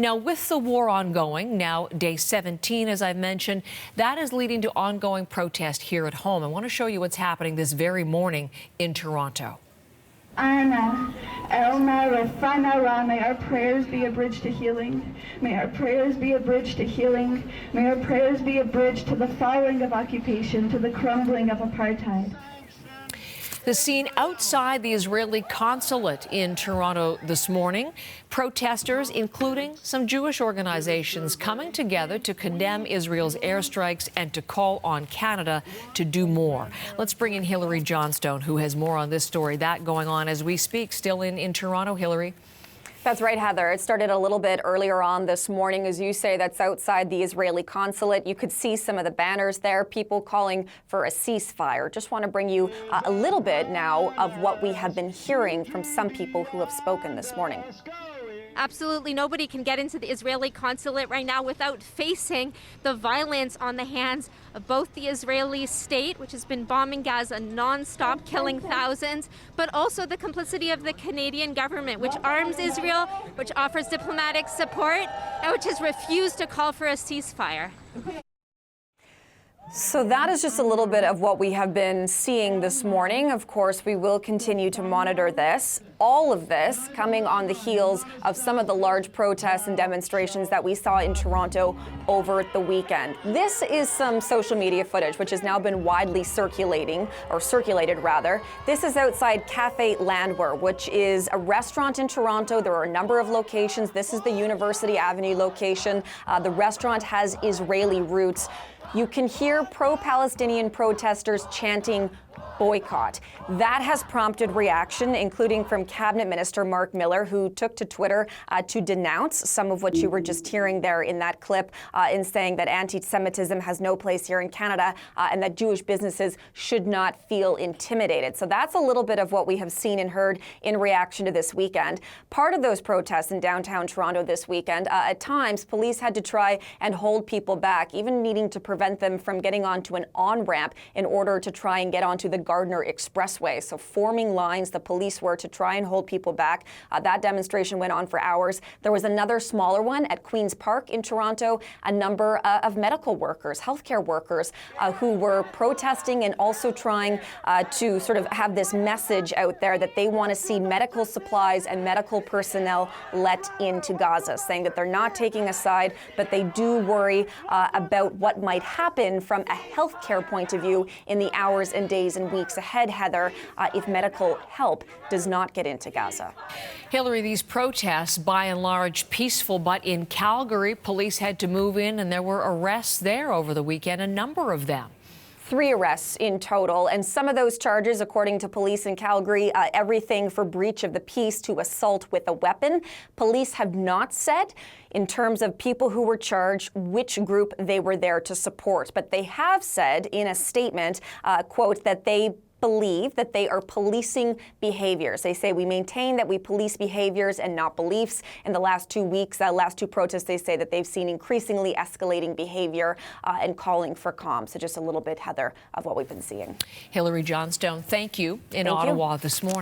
Now, with the war ongoing, now day 17, as I mentioned, that is leading to ongoing protest here at home. I want to show you what's happening this very morning in Toronto. Anna, Elna, Rafana, Ra, may our prayers be a bridge to healing. May our prayers be a bridge to healing. May our prayers be a bridge to the falling of occupation, to the crumbling of apartheid. The scene outside the Israeli consulate in Toronto this morning. Protesters, including some Jewish organizations, coming together to condemn Israel's airstrikes and to call on Canada to do more. Let's bring in Hilary Johnstone, who has more on this story. That going on as we speak, still in Toronto. Hilary. That's right, Heather. It started a little bit earlier on this morning. As you say, that's outside the Israeli consulate. You could see some of the banners there, people calling for a ceasefire. Just want to bring you a little bit now of what we have been hearing from some people who have spoken this morning. Absolutely nobody can get into the Israeli consulate right now without facing the violence on the hands of both the Israeli state, which has been bombing Gaza nonstop, killing thousands, but also the complicity of the Canadian government, which arms Israel, which offers diplomatic support, and which has refused to call for a ceasefire. So that is just a little bit of what we have been seeing this morning. Of course, we will continue to monitor this. All of this coming on the heels of some of the large protests and demonstrations that we saw in Toronto over the weekend. This is some social media footage which has now been widely circulated. This is outside Cafe Landwehr, which is a restaurant in Toronto. There are a number of locations. This is the University Avenue location. The restaurant has Israeli roots. You can hear pro-Palestinian protesters chanting boycott. That has prompted reaction, including from Cabinet Minister Mark Miller, who took to Twitter to denounce some of what you were just hearing there in that clip, in saying that anti-Semitism has no place here in Canada and that Jewish businesses should not feel intimidated. So that's a little bit of what we have seen and heard in reaction to this weekend. Part of those protests in downtown Toronto this weekend, at times, police had to try and hold people back, even needing to prevent them from getting onto an on-ramp in order to try and get onto the Gardner Expressway. So forming lines, the police were to try and hold people back. That demonstration went on for hours. There was another smaller one at Queen's Park in Toronto. A number of medical workers, healthcare workers, who were protesting and also trying to sort of have this message out there that they want to see medical supplies and medical personnel let into Gaza, saying that they're not taking a side, but they do worry about what might happen from a healthcare point of view in the hours and days and weeks ahead, Heather, if medical help does not get into Gaza. Hilary, these protests, by and large, peaceful, but in Calgary, police had to move in and there were arrests there over the weekend, a number of them. 3 arrests in total, and some of those charges, according to police in Calgary, everything for breach of the peace to assault with a weapon. Police have not said, in terms of people who were charged, which group they were there to support. But they have said in a statement, quote, that they believe that they are policing behaviors. They say we maintain that we police behaviors and not beliefs. In the last 2 weeks, last 2 protests, they say that they've seen increasingly escalating behavior and calling for calm. So just a little bit, Heather, of what we've been seeing. Hilary Johnstone, thank you in Ottawa this morning.